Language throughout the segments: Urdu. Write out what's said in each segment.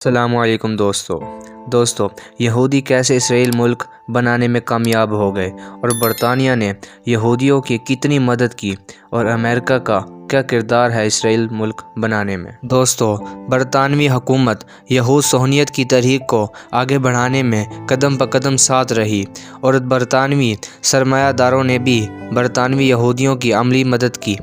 السلام علیکم دوستو یہودی کیسے اسرائیل ملک بنانے میں کامیاب ہو گئے اور برطانیہ نے یہودیوں کی کتنی مدد کی اور امریکہ کا کیا کردار ہے اسرائیل ملک بنانے میں۔ دوستو، برطانوی حکومت یہود صہیونیت کی تحریک کو آگے بڑھانے میں قدم بقدم ساتھ رہی اور برطانوی سرمایہ داروں نے بھی برطانوی یہودیوں کی عملی مدد کی۔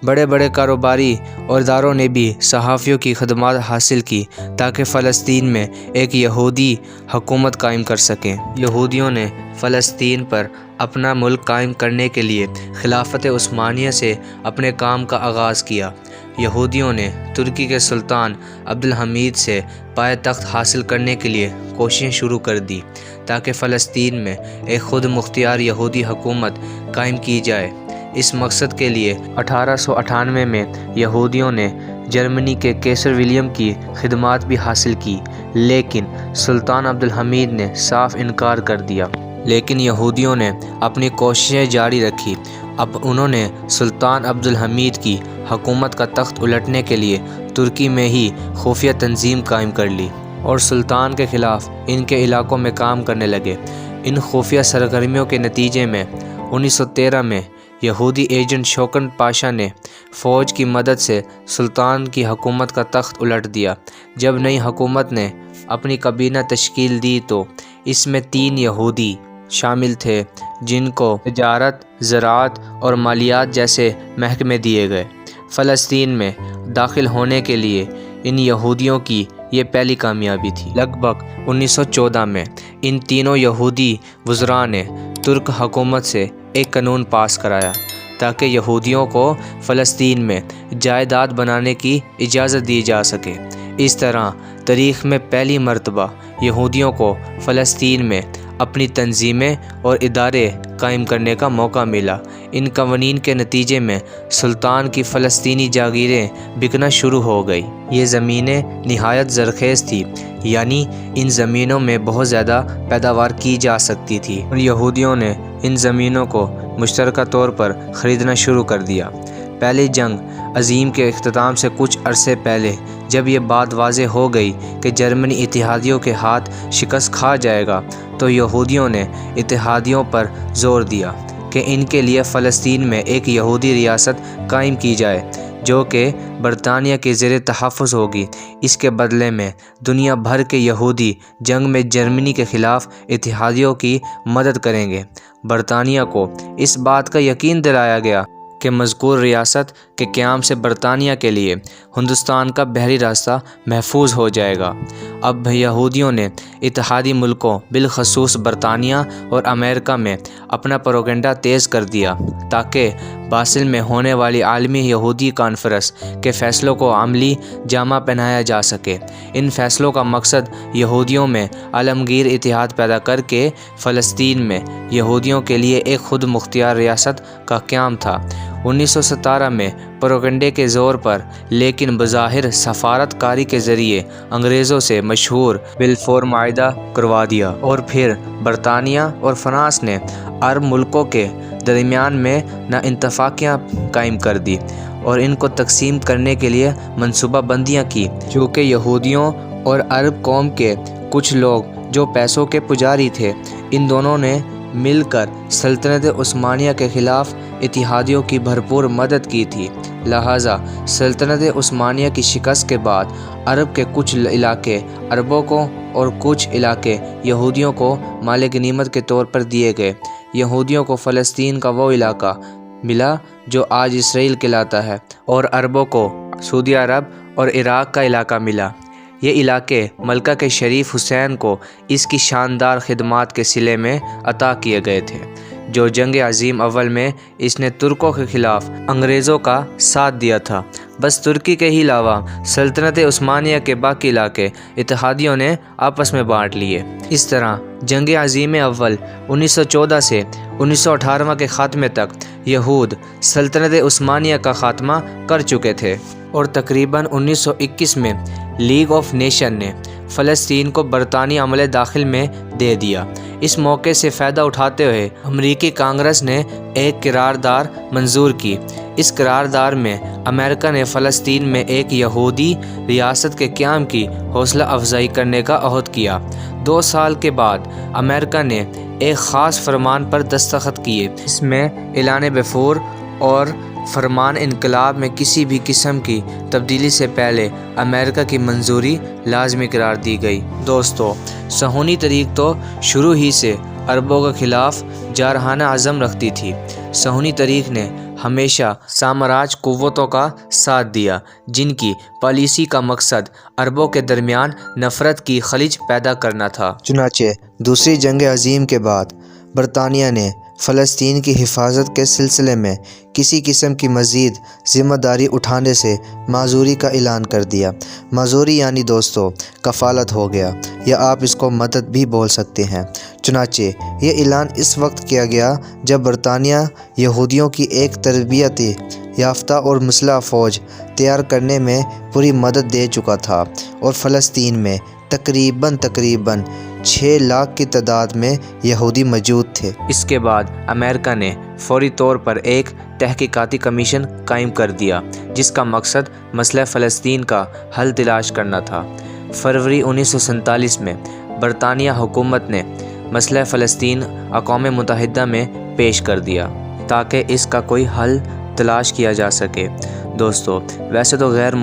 بڑے بڑے کاروباری اور اداروں نے بھی صحافیوں کی خدمات حاصل کی تاکہ فلسطین میں ایک یہودی حکومت قائم کر سکیں۔ یہودیوں نے فلسطین پر اپنا ملک قائم کرنے کے لیے خلافت عثمانیہ سے اپنے کام کا آغاز کیا۔ یہودیوں نے ترکی کے سلطان عبدالحمید سے پائے تخت حاصل کرنے کے لیے کوششیں شروع کر دی تاکہ فلسطین میں ایک خود مختار یہودی حکومت قائم کی جائے۔ اس مقصد کے لیے 1898 میں یہودیوں نے جرمنی کے کیسر ولیم کی خدمات بھی حاصل کی، لیکن سلطان عبدالحمید نے صاف انکار کر دیا۔ لیکن یہودیوں نے اپنی کوششیں جاری رکھی۔ اب انہوں نے سلطان عبدالحمید کی حکومت کا تخت الٹنے کے لیے ترکی میں ہی خفیہ تنظیم قائم کر لی اور سلطان کے خلاف ان کے علاقوں میں کام کرنے لگے۔ ان خفیہ سرگرمیوں کے نتیجے میں 1913 میں یہودی ایجنٹ شوکت پاشا نے فوج کی مدد سے سلطان کی حکومت کا تخت الٹ دیا۔ جب نئی حکومت نے اپنی کابینہ تشکیل دی تو اس میں 3 یہودی شامل تھے جن کو تجارت، زراعت اور مالیات جیسے محکمے دیے گئے۔ فلسطین میں داخل ہونے کے لیے ان یہودیوں کی یہ پہلی کامیابی تھی۔ لگ بھگ 1914 میں ان تینوں یہودی وزراء نے ترک حکومت سے ایک قانون پاس کرایا تاکہ یہودیوں کو فلسطین میں جائیداد بنانے کی اجازت دی جا سکے۔ اس طرح تاریخ میں پہلی مرتبہ یہودیوں کو فلسطین میں اپنی تنظیمیں اور ادارے قائم کرنے کا موقع ملا۔ ان قوانین کے نتیجے میں سلطان کی فلسطینی جاگیریں بکنا شروع ہو گئی۔ یہ زمینیں نہایت زرخیز تھیں، یعنی ان زمینوں میں بہت زیادہ پیداوار کی جا سکتی تھی اور یہودیوں نے ان زمینوں کو مشترکہ طور پر خریدنا شروع کر دیا۔ پہلی جنگ عظیم کے اختتام سے کچھ عرصے پہلے جب یہ بات واضح ہو گئی کہ جرمنی اتحادیوں کے ہاتھ شکست کھا جائے گا تو یہودیوں نے اتحادیوں پر زور دیا کہ ان کے لیے فلسطین میں ایک یہودی ریاست قائم کی جائے جو کہ برطانیہ کے زیر تحفظ ہوگی۔ اس کے بدلے میں دنیا بھر کے یہودی جنگ میں جرمنی کے خلاف اتحادیوں کی مدد کریں گے۔ برطانیہ کو اس بات کا یقین دلایا گیا کہ مذکور ریاست کے قیام سے برطانیہ کے لیے ہندوستان کا بحری راستہ محفوظ ہو جائے گا۔ اب یہودیوں نے اتحادی ملکوں بالخصوص برطانیہ اور امریکہ میں اپنا پروپیگنڈا تیز کر دیا تاکہ باسل میں ہونے والی عالمی یہودی کانفرنس کے فیصلوں کو عملی جامہ پہنایا جا سکے۔ ان فیصلوں کا مقصد یہودیوں میں عالمگیر اتحاد پیدا کر کے فلسطین میں یہودیوں کے لیے ایک خود مختار ریاست کا قیام تھا۔ 1917 میں پروپیگنڈے کے زور پر لیکن بظاہر سفارت کاری کے ذریعے انگریزوں سے مشہور بلفور معاہدہ کروا دیا اور پھر برطانیہ اور فرانس نے عرب ملکوں کے درمیان میں نااتفاقیاں قائم کر دی اور ان کو تقسیم کرنے کے لیے منصوبہ بندیاں کی۔ چونکہ یہودیوں اور عرب قوم کے کچھ لوگ جو پیسوں کے پجاری تھے، ان دونوں نے مل کر سلطنت عثمانیہ کے خلاف اتحادیوں کی بھرپور مدد کی تھی۔ لہٰذا سلطنت عثمانیہ کی شکست کے بعد عرب کے کچھ علاقے عربوں کو اور کچھ علاقے یہودیوں کو مال غنیمت کے طور پر دیے گئے۔ یہودیوں کو فلسطین کا وہ علاقہ ملا جو آج اسرائیل کہلاتا ہے اور عربوں کو سعودی عرب اور عراق کا علاقہ ملا۔ یہ علاقے ملکہ کے شریف حسین کو اس کی شاندار خدمات کے صلے میں عطا کیے گئے تھے۔ جو جنگ عظیم اول میں اس نے ترکوں کے خلاف انگریزوں کا ساتھ دیا تھا۔ بس ترکی کے ہی علاوہ سلطنت عثمانیہ کے باقی علاقے اتحادیوں نے آپس میں بانٹ لیے۔ اس طرح جنگ عظیم اول 1914 سے 1918 کے خاتمے تک یہود سلطنت عثمانیہ کا خاتمہ کر چکے تھے اور تقریباً 1921 میں لیگ آف نیشن نے فلسطین کو برطانوی عملِ داخل میں دے دیا۔ اس موقع سے فائدہ اٹھاتے ہوئے امریکی کانگریس نے ایک قرارداد منظور کی۔ اس قرارداد میں امریکہ نے فلسطین میں ایک یہودی ریاست کے قیام کی حوصلہ افزائی کرنے کا عہد کیا۔ 2 سال کے بعد امریکہ نے ایک خاص فرمان پر دستخط کیے۔ اس میں اعلان بلفور اور فرمان انقلاب میں کسی بھی قسم کی تبدیلی سے پہلے امریکہ کی منظوری لازمی قرار دی گئی۔ دوستو، صہیونی تحریک تو شروع ہی سے عربوں کے خلاف جارحانہ عزم رکھتی تھی۔ صہیونی تحریک نے ہمیشہ سامراج قوتوں کا ساتھ دیا جن کی پالیسی کا مقصد عربوں کے درمیان نفرت کی خلیج پیدا کرنا تھا۔ چنانچہ دوسری جنگ عظیم کے بعد برطانیہ نے فلسطین کی حفاظت کے سلسلے میں کسی قسم کی مزید ذمہ داری اٹھانے سے معذوری کا اعلان کر دیا۔ معذوری یعنی دوستو کفالت ہو گیا، یا آپ اس کو مدد بھی بول سکتے ہیں۔ چنانچہ یہ اعلان اس وقت کیا گیا جب برطانیہ یہودیوں کی ایک تربیت یافتہ اور مسلح فوج تیار کرنے میں پوری مدد دے چکا تھا اور فلسطین میں تقریباً 6 لاکھ کی تعداد میں یہودی موجود تھے۔ اس کے بعد امریکہ نے فوری طور پر ایک تحقیقاتی کمیشن قائم کر دیا جس کا مقصد مسئلہ فلسطین کا حل تلاش کرنا تھا۔ فروری 1947 میں برطانیہ حکومت نے مسئلہ فلسطین اقوام متحدہ میں پیش کر دیا تاکہ اس کا کوئی حل تلاش کیا جا سکے۔ دوستو، ویسے تو غیر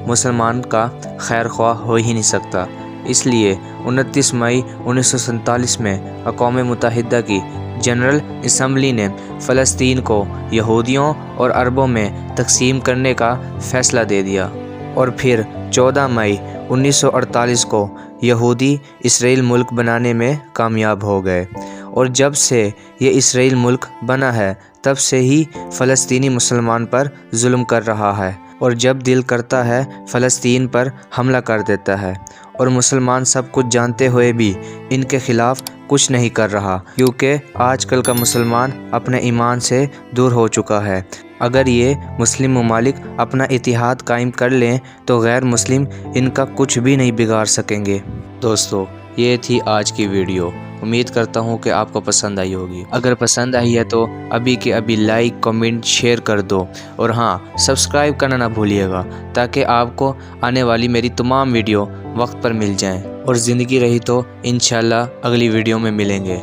مسلمان کا خیر خواہ ہو ہی نہیں سکتا، اس لیے 29 مئی 1947 میں اقوام متحدہ کی جنرل اسمبلی نے فلسطین کو یہودیوں اور عربوں میں تقسیم کرنے کا فیصلہ دے دیا، اور پھر 14 مئی 1948 کو یہودی اسرائیل ملک بنانے میں کامیاب ہو گئے، اور جب سے یہ اسرائیل ملک بنا ہے تب سے ہی فلسطینی مسلمان پر ظلم کر رہا ہے، اور جب دل کرتا ہے فلسطین پر حملہ کر دیتا ہے، اور مسلمان سب کچھ جانتے ہوئے بھی ان کے خلاف کچھ نہیں کر رہا، کیونکہ آج کل کا مسلمان اپنے ایمان سے دور ہو چکا ہے۔ اگر یہ مسلم ممالک اپنا اتحاد قائم کر لیں تو غیر مسلم ان کا کچھ بھی نہیں بگاڑ سکیں گے۔ دوستو، یہ تھی آج کی ویڈیو، امید کرتا ہوں کہ آپ کو پسند آئی ہوگی۔ اگر پسند آئی ہے تو ابھی کے ابھی لائک، کمنٹ، شیئر کر دو، اور ہاں، سبسکرائب کرنا نہ بھولیے گا تاکہ آپ کو آنے والی میری تمام ویڈیو وقت پر مل جائیں، اور زندگی رہی تو انشاءاللہ اگلی ویڈیو میں ملیں گے۔